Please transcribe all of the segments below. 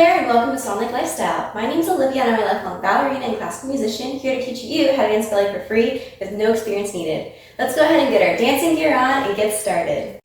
there, and welcome to Swan Lake Lifestyle. My name is Olivia, and I'm a lifelong ballerina and classical musician here to teach you how to dance ballet for free with no experience needed. Let's go ahead and get our dancing gear on and get started.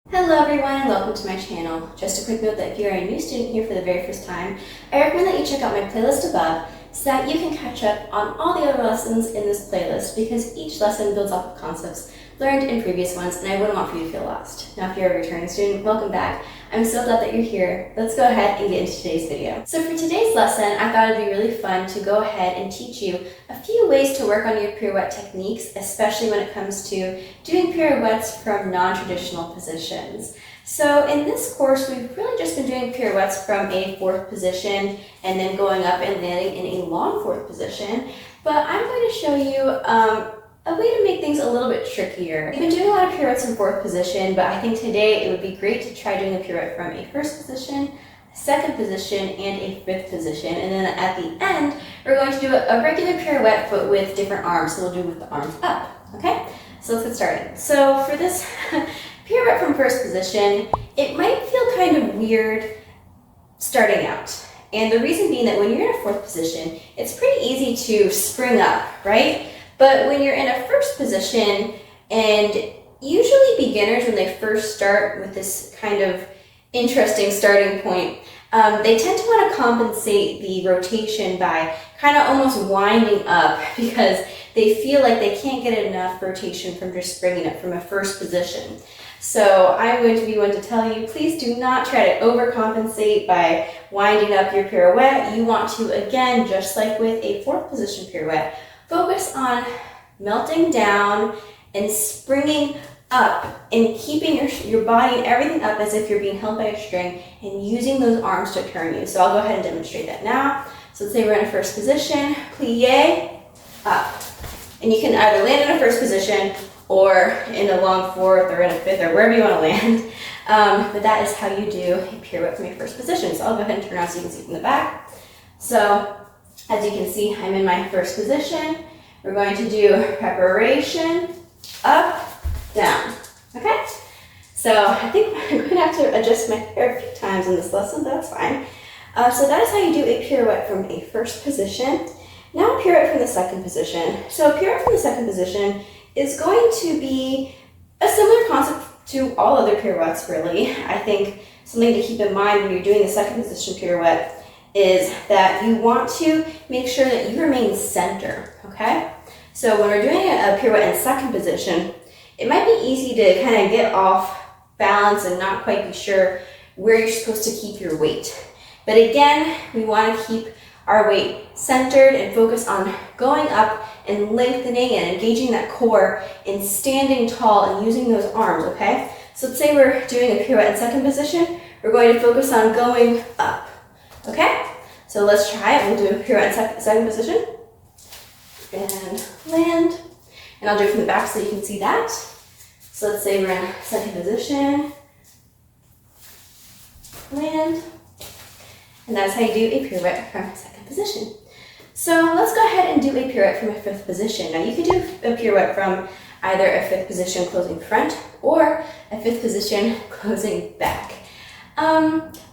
Hello everyone, and welcome to my channel. Just a quick note that if you are a new student here for the very first time, I recommend that you check out my playlist above so that you can catch up on all the other lessons in this playlist, because each lesson builds off of concepts learned in previous ones, and I wouldn't want for you to feel lost. Now if you're a returning student, welcome back. I'm so glad that you're here. Let's go ahead and get into today's video. So for today's lesson, I thought it'd be really fun to go ahead and teach you a few ways to work on your pirouette techniques, especially when it comes to doing pirouettes from non-traditional positions. So in this course, we've really just been doing pirouettes from a fourth position and then going up and landing in a long fourth position. But I'm going to show you a way to make things a little bit trickier. We've been doing a lot of pirouettes in fourth position, but I think today it would be great to try doing a pirouette from a first position, a second position, and a fifth position. And then at the end, we're going to do a regular pirouette, but with different arms. So we'll do with the arms up, okay? So let's get started. So for this pirouette from first position, it might feel kind of weird starting out. And the reason being that when you're in a fourth position, it's pretty easy to spring up, right? But when you're in a first position, and usually beginners, when they first start with this kind of interesting starting point, they tend to want to compensate the rotation by kind of almost winding up, because they feel like they can't get enough rotation from just springing up from a first position. So I'm going to be one to tell you, please do not try to overcompensate by winding up your pirouette. You want to, again, just like with a fourth position pirouette, focus on melting down and springing up and keeping your body and everything up as if you're being held by a string and using those arms to turn you. So I'll go ahead and demonstrate that now. So let's say we're in a first position, plie, up. And you can either land in a first position or in a long fourth or in a fifth or wherever you want to land. But that is how you do a pirouette from your first position. So I'll go ahead and turn around so you can see from the back. So as you can see, I'm in my first position. We're going to do preparation, up, down, okay? So I think I'm going to have to adjust my hair a few times in this lesson, but that's fine. So that is how you do a pirouette from a first position. Now a pirouette from the second position. So a pirouette from the second position is going to be a similar concept to all other pirouettes, really. I think something to keep in mind when you're doing the second position pirouette is that you want to make sure that you remain center, okay? So when we're doing a pirouette in second position, it might be easy to kind of get off balance and not quite be sure where you're supposed to keep your weight. But again, we want to keep our weight centered and focus on going up and lengthening and engaging that core and standing tall and using those arms, okay? So let's say we're doing a pirouette in second position, we're going to focus on going up. Okay, so let's try it. We'll do a pirouette in second position. And land. And I'll do it from the back so you can see that. So let's say we're in second position. Land. And that's how you do a pirouette from second position. So let's go ahead and do a pirouette from a fifth position. Now you can do a pirouette from either a fifth position closing front or a fifth position closing back.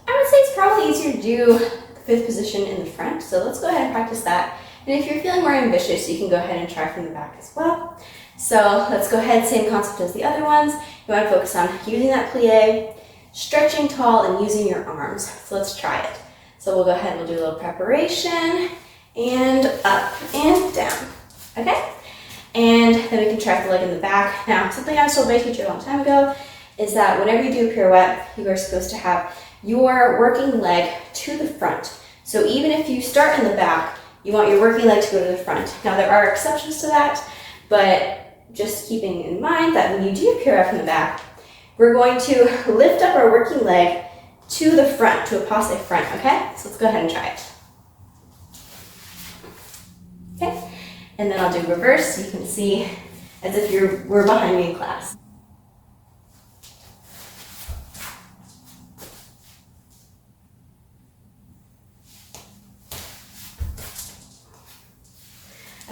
I would say it's probably easier to do the fifth position in the front, so let's go ahead and practice that. And if you're feeling more ambitious, you can go ahead and try from the back as well. So let's go ahead, same concept as the other ones. You want to focus on using that plie, stretching tall, and using your arms. So let's try it. So we'll go ahead and we'll do a little preparation, and up and down, okay? And then we can track the leg in the back. Now, something I was told by a teacher a long time ago is that whenever you do a pirouette, you are supposed to have your working leg to the front. So even if you start in the back, you want your working leg to go to the front. Now there are exceptions to that, but just keeping in mind that when you do a pirouette from the back, we're going to lift up our working leg to the front, to a passe front, okay? So let's go ahead and try it. Okay, and then I'll do reverse so you can see as if we're behind me in class.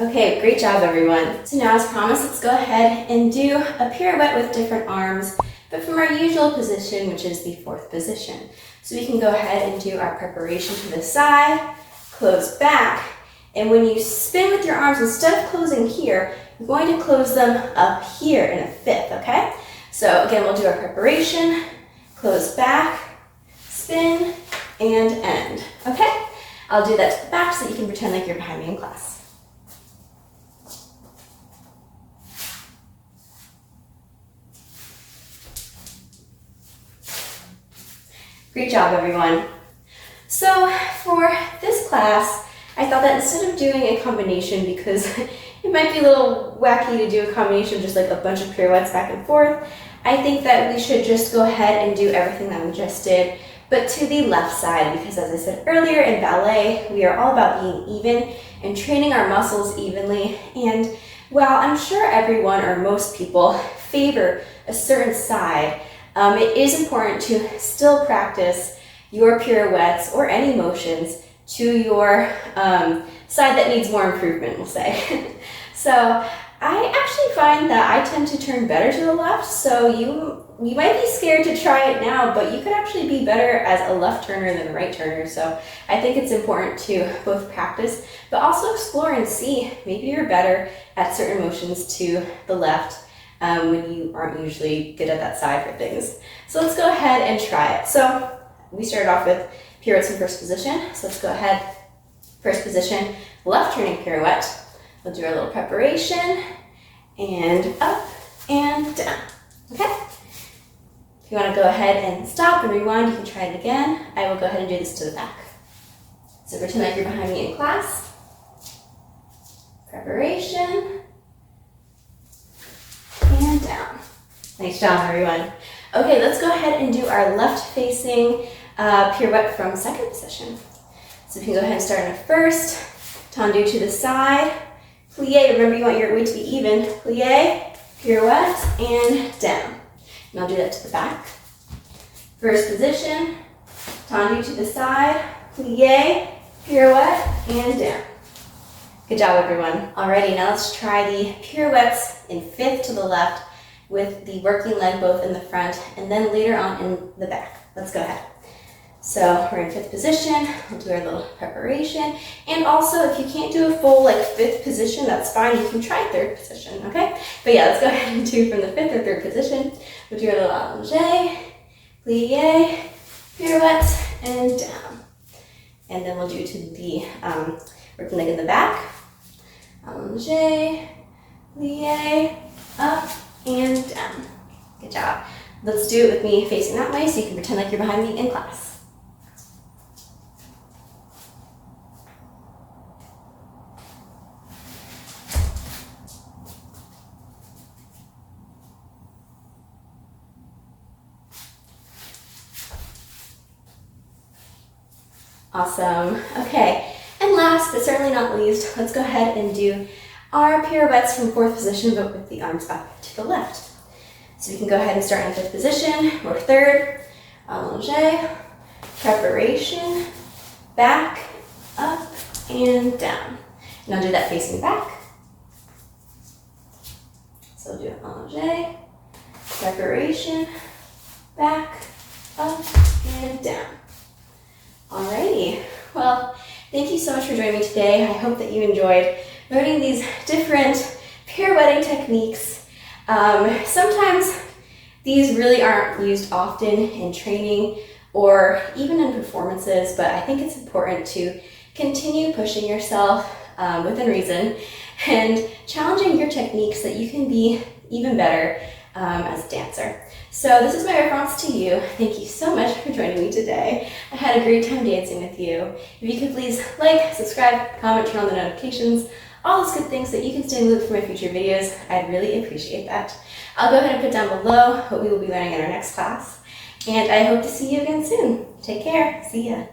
Okay, great job everyone. So now as promised, let's go ahead and do a pirouette with different arms, but from our usual position, which is the fourth position. So we can go ahead and do our preparation to the side, close back, and when you spin with your arms, instead of closing here, you're going to close them up here in a fifth, okay? So again, we'll do our preparation, close back, spin, and end, okay? I'll do that to the back so that you can pretend like you're behind me in class. Great job, everyone. So for this class, I thought that instead of doing a combination, because it might be a little wacky to do a combination of just like a bunch of pirouettes back and forth, I think that we should just go ahead and do everything that we just did, but to the left side, because as I said earlier, in ballet, we are all about being even and training our muscles evenly. And while I'm sure everyone or most people favor a certain side, it is important to still practice your pirouettes or any motions to your side that needs more improvement, we'll say. So I actually find that I tend to turn better to the left, so you might be scared to try it now, but you could actually be better as a left turner than a right turner. So I think it's important to both practice, but also explore and see maybe you're better at certain motions to the left when you aren't usually good at that side for things. So let's go ahead and try it. So we started off with pirouettes in first position. So let's go ahead, first position, left turning pirouette. We'll do our little preparation and up and down, okay? If you want to go ahead and stop and rewind, you can try it again. I will go ahead and do this to the back. So pretend like you're behind me in class. Preparation. And down. Nice job, everyone. Okay, let's go ahead and do our left-facing pirouette from second position. So we can go ahead and start in a first, tendu to the side, plie, remember you want your weight to be even, plie, pirouette, and down. And I'll do that to the back. First position, tendu to the side, plie, pirouette, and down. Good job, everyone. Alrighty, now let's try the pirouettes in fifth to the left with the working leg both in the front and then later on in the back. Let's go ahead. So we're in fifth position, we'll do our little preparation. And also, if you can't do a full fifth position, that's fine. You can try third position, okay? But yeah, let's go ahead and do from the fifth or third position. We'll do our little allongé, plie, pirouette, and down. And then we'll do to the working leg in the back. Allongé, plie, up, and down. Good job. Let's do it with me facing that way so you can pretend like you're behind me in class. Awesome. Okay, and last but certainly not least, let's go ahead and do our pirouettes from fourth position, but with the arms up to the left. So we can go ahead and start in fifth position or third, allongé, preparation, back, up, and down. And I'll do that facing back. So we'll do allongé, preparation, back, up, and down. Alrighty, well, thank you so much for joining me today. I hope that you enjoyed learning these different pirouetting techniques. Sometimes these really aren't used often in training or even in performances, but I think it's important to continue pushing yourself within reason and challenging your techniques so that you can be even better as a dancer. So this is my response to you. Thank you so much for joining me today. I had a great time dancing with you. If you could please like, subscribe, comment, turn on the notifications, all those good things so that you can stay in the loop for my future videos, I'd really appreciate that. I'll go ahead and put down below what we will be learning in our next class, and I hope to see you again soon. Take care. See ya.